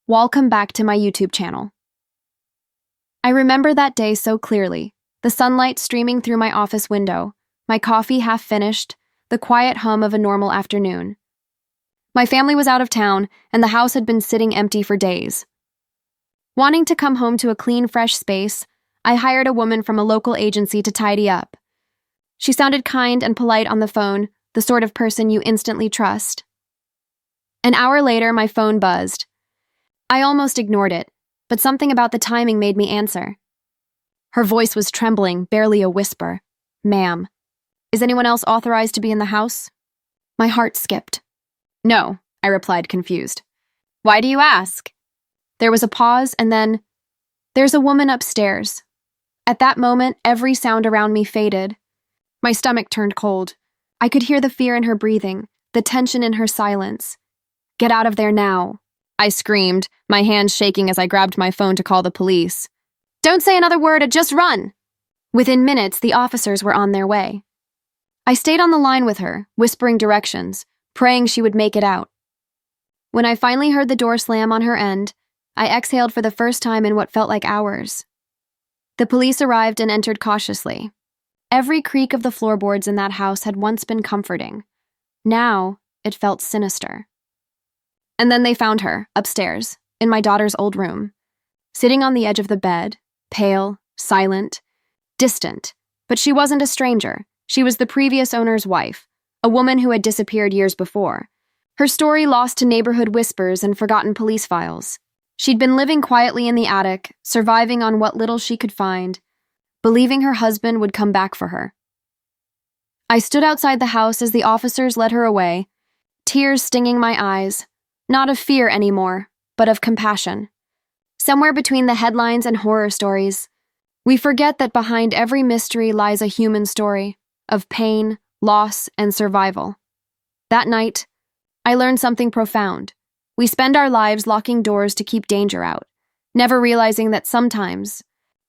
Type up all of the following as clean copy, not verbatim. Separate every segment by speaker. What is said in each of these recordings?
Speaker 1: Welcome back to my YouTube channel. I remember that day so clearly, the sunlight streaming through my office window, my coffee half finished, the quiet hum of a normal afternoon. My family was out of town, and the house had been sitting empty for days. Wanting to come home to a clean, fresh space, I hired a woman from a local agency to tidy up. She sounded kind and polite on the phone, the sort of person you instantly trust. An hour later, my phone buzzed. I almost ignored it, but something about the timing made me answer. Her voice was trembling, barely a whisper. "Ma'am, is anyone else authorized to be in the house?" My heart skipped. "No," I replied, confused. "Why do you ask?" There was a pause, and then, "There's a woman upstairs." At that moment, every sound around me faded. My stomach turned cold. I could hear the fear in her breathing, the tension in her silence. "Get out of there now," I screamed, my hands shaking as I grabbed my phone to call the police. "Don't say another word, just run!" Within minutes, the officers were on their way. I stayed on the line with her, whispering directions, praying she would make it out. When I finally heard the door slam on her end, I exhaled for the first time in what felt like hours. The police arrived and entered cautiously. Every creak of the floorboards in that house had once been comforting. Now, it felt sinister. And then they found her, upstairs, in my daughter's old room, sitting on the edge of the bed, pale, silent, distant. But she wasn't a stranger. She was the previous owner's wife, a woman who had disappeared years before. Her story lost to neighborhood whispers and forgotten police files. She'd been living quietly in the attic, surviving on what little she could find, believing her husband would come back for her. I stood outside the house as the officers led her away, tears stinging my eyes. Not of fear anymore, but of compassion. Somewhere between the headlines and horror stories, we forget that behind every mystery lies a human story of pain, loss, and survival. That night, I learned something profound. We spend our lives locking doors to keep danger out, never realizing that sometimes,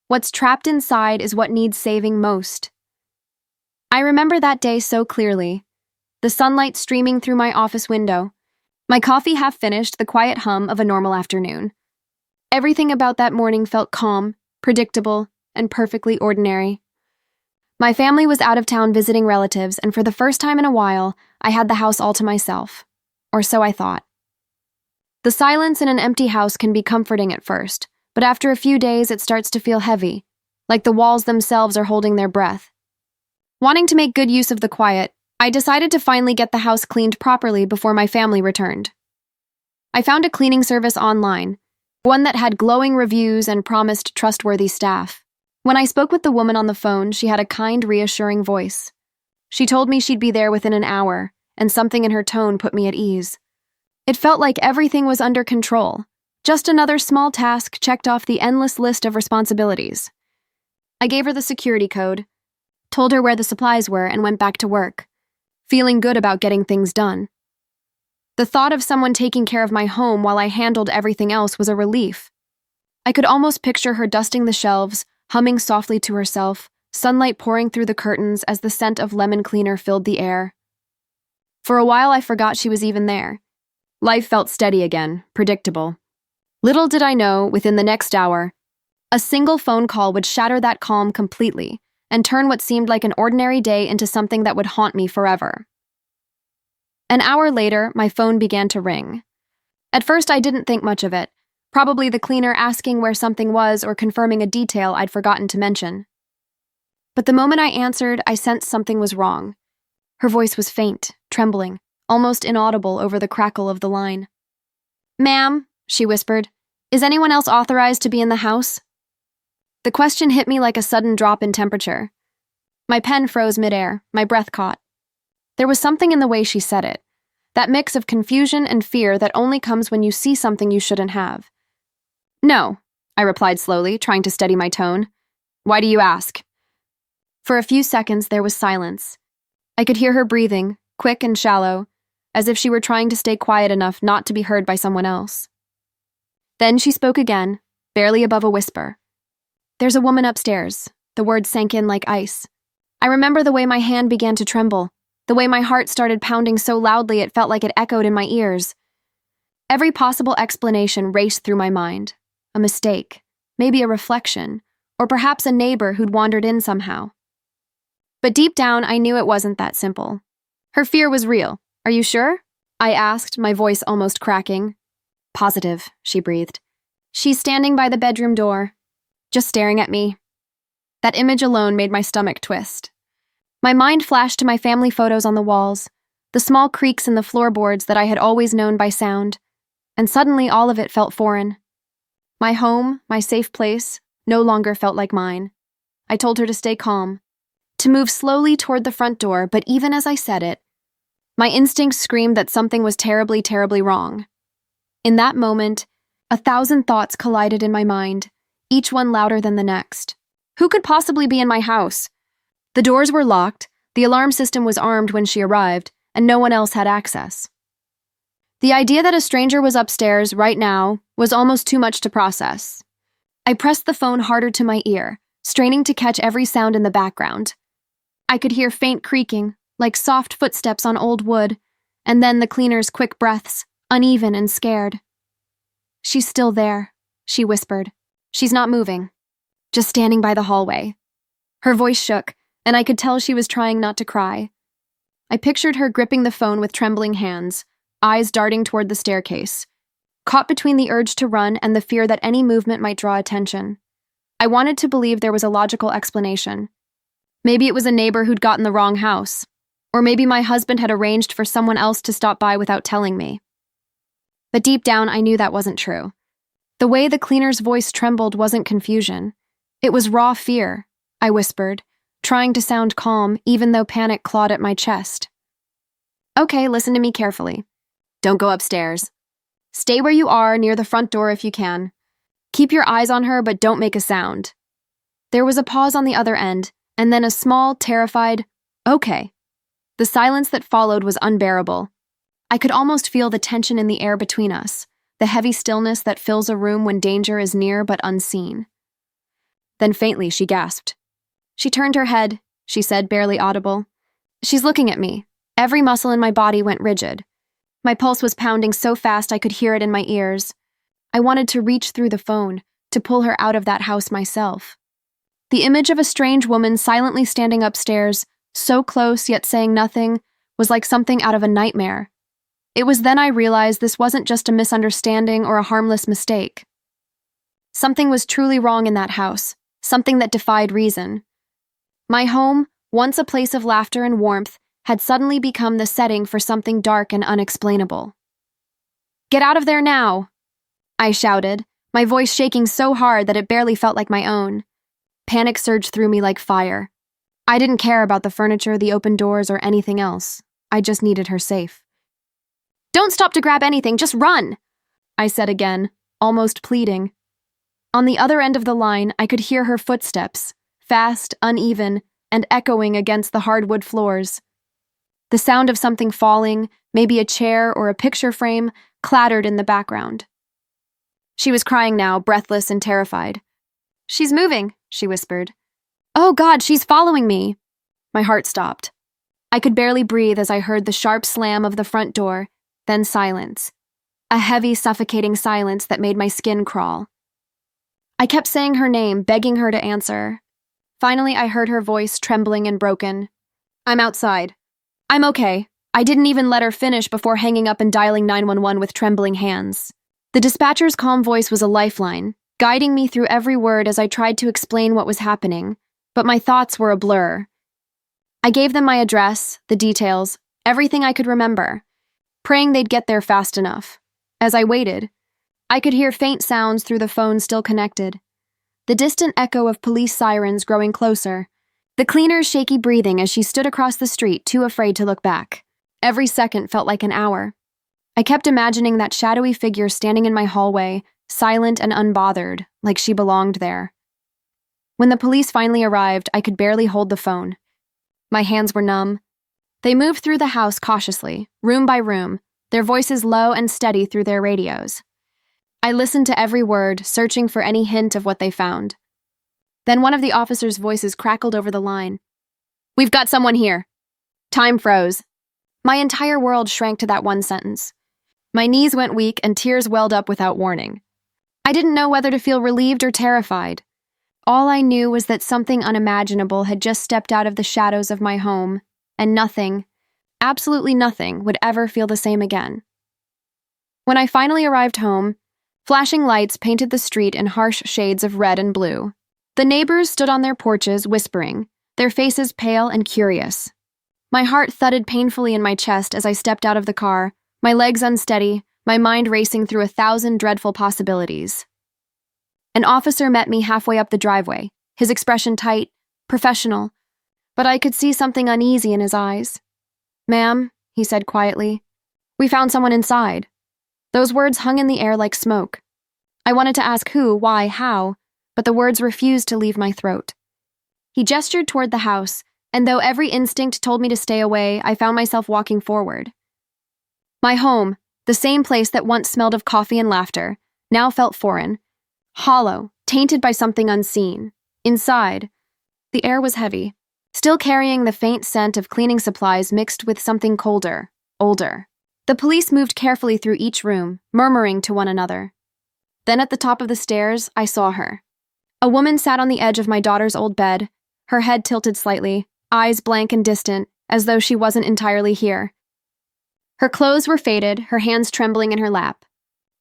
Speaker 1: what's trapped inside is what needs saving most. I remember that day so clearly, the sunlight streaming through my office window, my coffee half finished, the quiet hum of a normal afternoon. Everything about that morning felt calm, predictable, and perfectly ordinary. My family was out of town visiting relatives, and for the first time in a while, I had the house all to myself. Or so I thought. The silence in an empty house can be comforting at first, but after a few days it starts to feel heavy, like the walls themselves are holding their breath. Wanting to make good use of the quiet, I decided to finally get the house cleaned properly before my family returned. I found a cleaning service online, one that had glowing reviews and promised trustworthy staff. When I spoke with the woman on the phone, she had a kind, reassuring voice. She told me she'd be there within an hour, and something in her tone put me at ease. It felt like everything was under control, just another small task checked off the endless list of responsibilities. I gave her the security code, told her where the supplies were, and went back to work, feeling good about getting things done. The thought of someone taking care of my home while I handled everything else was a relief. I could almost picture her dusting the shelves, humming softly to herself, sunlight pouring through the curtains as the scent of lemon cleaner filled the air. For a while I forgot she was even there. Life felt steady again, predictable. Little did I know, within the next hour, a single phone call would shatter that calm completely, and turn what seemed like an ordinary day into something that would haunt me forever. An hour later, my phone began to ring. At first, I didn't think much of it, probably the cleaner asking where something was or confirming a detail I'd forgotten to mention. But the moment I answered, I sensed something was wrong. Her voice was faint, trembling, almost inaudible over the crackle of the line. "Ma'am," she whispered, "is anyone else authorized to be in the house?" The question hit me like a sudden drop in temperature. My pen froze midair, my breath caught. There was something in the way she said it, that mix of confusion and fear that only comes when you see something you shouldn't have. "No," I replied slowly, trying to steady my tone. "Why do you ask?" For a few seconds there was silence. I could hear her breathing, quick and shallow, as if she were trying to stay quiet enough not to be heard by someone else. Then she spoke again, barely above a whisper. "There's a woman upstairs." The words sank in like ice. I remember the way my hand began to tremble, the way my heart started pounding so loudly it felt like it echoed in my ears. Every possible explanation raced through my mind. A mistake, maybe a reflection, or perhaps a neighbor who'd wandered in somehow. But deep down, I knew it wasn't that simple. Her fear was real. Are you sure? I asked, my voice almost cracking. Positive, she breathed. She's standing by the bedroom door, just staring at me. That image alone made my stomach twist. My mind flashed to my family photos on the walls, the small creaks in the floorboards that I had always known by sound, and suddenly all of it felt foreign. My home, my safe place, no longer felt like mine. I told her to stay calm, to move slowly toward the front door, but even as I said it, my instincts screamed that something was terribly, terribly wrong. In that moment, 1,000 thoughts collided in my mind, each one louder than the next. Who could possibly be in my house? The doors were locked, the alarm system was armed when she arrived, and no one else had access. The idea that a stranger was upstairs right now was almost too much to process. I pressed the phone harder to my ear, straining to catch every sound in the background. I could hear faint creaking, like soft footsteps on old wood, and then the cleaner's quick breaths, uneven and scared. She's still there, she whispered. She's not moving, just standing by the hallway. Her voice shook, and I could tell she was trying not to cry. I pictured her gripping the phone with trembling hands, eyes darting toward the staircase, caught between the urge to run and the fear that any movement might draw attention. I wanted to believe there was a logical explanation. Maybe it was a neighbor who'd gotten the wrong house, or maybe my husband had arranged for someone else to stop by without telling me. But deep down, I knew that wasn't true. The way the cleaner's voice trembled wasn't confusion. It was raw fear, I whispered, trying to sound calm even though panic clawed at my chest. Okay, listen to me carefully. Don't go upstairs. Stay where you are, near the front door if you can. Keep your eyes on her, but don't make a sound. There was a pause on the other end, and then a small, terrified, okay. The silence that followed was unbearable. I could almost feel the tension in the air between us, the heavy stillness that fills a room when danger is near but unseen. Then faintly she gasped. She turned her head, she said, barely audible. She's looking at me. Every muscle in my body went rigid. My pulse was pounding so fast I could hear it in my ears. I wanted to reach through the phone, to pull her out of that house myself. The image of a strange woman silently standing upstairs, so close yet saying nothing, was like something out of a nightmare. It was then I realized this wasn't just a misunderstanding or a harmless mistake. Something was truly wrong in that house, something that defied reason. My home, once a place of laughter and warmth, had suddenly become the setting for something dark and unexplainable. Get out of there now! I shouted, my voice shaking so hard that it barely felt like my own. Panic surged through me like fire. I didn't care about the furniture, the open doors, or anything else. I just needed her safe. Don't stop to grab anything, just run! I said again, almost pleading. On the other end of the line, I could hear her footsteps, fast, uneven, and echoing against the hardwood floors. The sound of something falling, maybe a chair or a picture frame, clattered in the background. She was crying now, breathless and terrified. She's moving, she whispered. Oh God, she's following me! My heart stopped. I could barely breathe as I heard the sharp slam of the front door, then silence. A heavy, suffocating silence that made my skin crawl. I kept saying her name, begging her to answer. Finally, I heard her voice, trembling and broken. I'm outside. I'm okay. I didn't even let her finish before hanging up and dialing 911 with trembling hands. The dispatcher's calm voice was a lifeline, guiding me through every word as I tried to explain what was happening, but my thoughts were a blur. I gave them my address, the details, everything I could remember, praying they'd get there fast enough. As I waited, I could hear faint sounds through the phone still connected. The distant echo of police sirens growing closer. The cleaner's shaky breathing as she stood across the street, too afraid to look back. Every second felt like an hour. I kept imagining that shadowy figure standing in my hallway, silent and unbothered, like she belonged there. When the police finally arrived, I could barely hold the phone. My hands were numb. They moved through the house cautiously, room by room, their voices low and steady through their radios. I listened to every word, searching for any hint of what they found. Then one of the officers' voices crackled over the line. We've got someone here. Time froze. My entire world shrank to that one sentence. My knees went weak and tears welled up without warning. I didn't know whether to feel relieved or terrified. All I knew was that something unimaginable had just stepped out of the shadows of my home, and nothing, absolutely nothing, would ever feel the same again. When I finally arrived home, flashing lights painted the street in harsh shades of red and blue. The neighbors stood on their porches, whispering, their faces pale and curious. My heart thudded painfully in my chest as I stepped out of the car, my legs unsteady, my mind racing through 1,000 dreadful possibilities. An officer met me halfway up the driveway, his expression tight, professional, but I could see something uneasy in his eyes. "Ma'am," he said quietly, "we found someone inside." Those words hung in the air like smoke. I wanted to ask who, why, how, but the words refused to leave my throat. He gestured toward the house, and though every instinct told me to stay away, I found myself walking forward. My home, the same place that once smelled of coffee and laughter, now felt foreign, hollow, tainted by something unseen. Inside, the air was heavy, still carrying the faint scent of cleaning supplies mixed with something colder, older. The police moved carefully through each room, murmuring to one another. Then at the top of the stairs, I saw her. A woman sat on the edge of my daughter's old bed, her head tilted slightly, eyes blank and distant, as though she wasn't entirely here. Her clothes were faded, her hands trembling in her lap.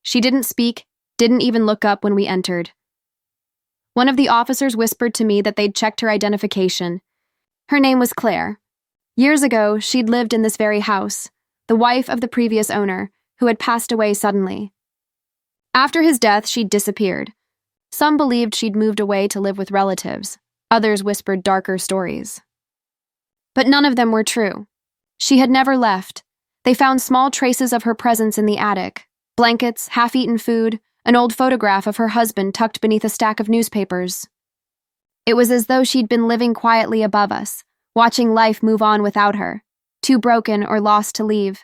Speaker 1: She didn't speak, didn't even look up when we entered. One of the officers whispered to me that they'd checked her identification. Her name was Claire. Years ago, she'd lived in this very house, the wife of the previous owner, who had passed away suddenly. After his death, she'd disappeared. Some believed she'd moved away to live with relatives. Others whispered darker stories. But none of them were true. She had never left. They found small traces of her presence in the attic, blankets, half-eaten food, an old photograph of her husband tucked beneath a stack of newspapers. It was as though she'd been living quietly above us, watching life move on without her, too broken or lost to leave.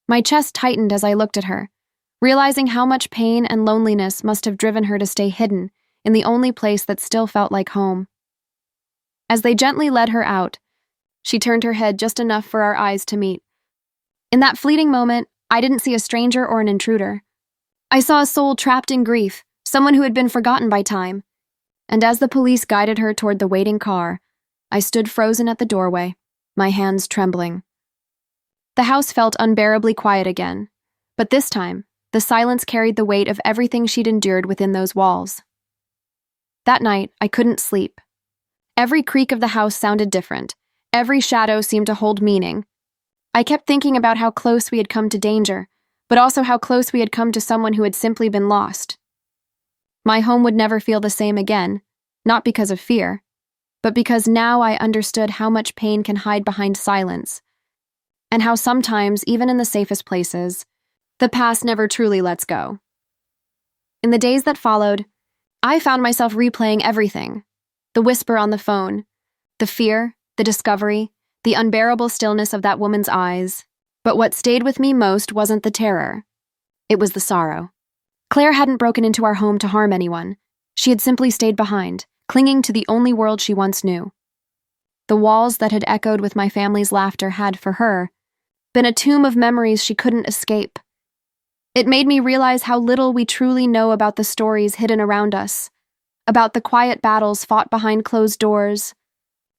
Speaker 1: My chest tightened as I looked at her, realizing how much pain and loneliness must have driven her to stay hidden in the only place that still felt like home. As they gently led her out, she turned her head just enough for our eyes to meet. In that fleeting moment, I didn't see a stranger or an intruder. I saw a soul trapped in grief, someone who had been forgotten by time. And as the police guided her toward the waiting car, I stood frozen at the doorway, my hands trembling. The house felt unbearably quiet again, but this time, the silence carried the weight of everything she'd endured within those walls. That night, I couldn't sleep. Every creak of the house sounded different. Every shadow seemed to hold meaning. I kept thinking about how close we had come to danger, but also how close we had come to someone who had simply been lost. My home would never feel the same again, not because of fear, but because now I understood how much pain can hide behind silence, and how sometimes, even in the safest places, the past never truly lets go. In the days that followed, I found myself replaying everything: the whisper on the phone, the fear, the discovery, the unbearable stillness of that woman's eyes. But what stayed with me most wasn't the terror. It was the sorrow. Claire hadn't broken into our home to harm anyone. She had simply stayed behind, clinging to the only world she once knew. The walls that had echoed with my family's laughter had, for her, been a tomb of memories she couldn't escape. It made me realize how little we truly know about the stories hidden around us, about the quiet battles fought behind closed doors,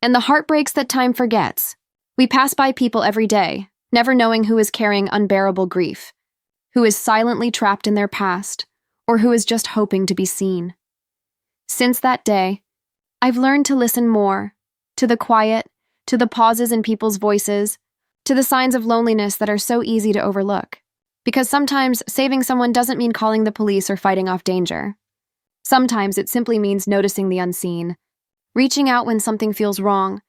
Speaker 1: and the heartbreaks that time forgets. We pass by people every day, never knowing who is carrying unbearable grief, who is silently trapped in their past, or who is just hoping to be seen. Since that day, I've learned to listen more, to the quiet, to the pauses in people's voices, to the signs of loneliness that are so easy to overlook. Because sometimes saving someone doesn't mean calling the police or fighting off danger. Sometimes it simply means noticing the unseen, reaching out when something feels wrong,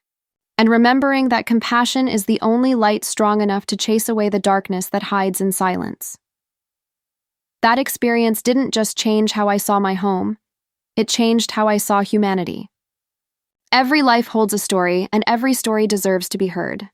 Speaker 1: and remembering that compassion is the only light strong enough to chase away the darkness that hides in silence. That experience didn't just change how I saw my home, it changed how I saw humanity. Every life holds a story, and every story deserves to be heard.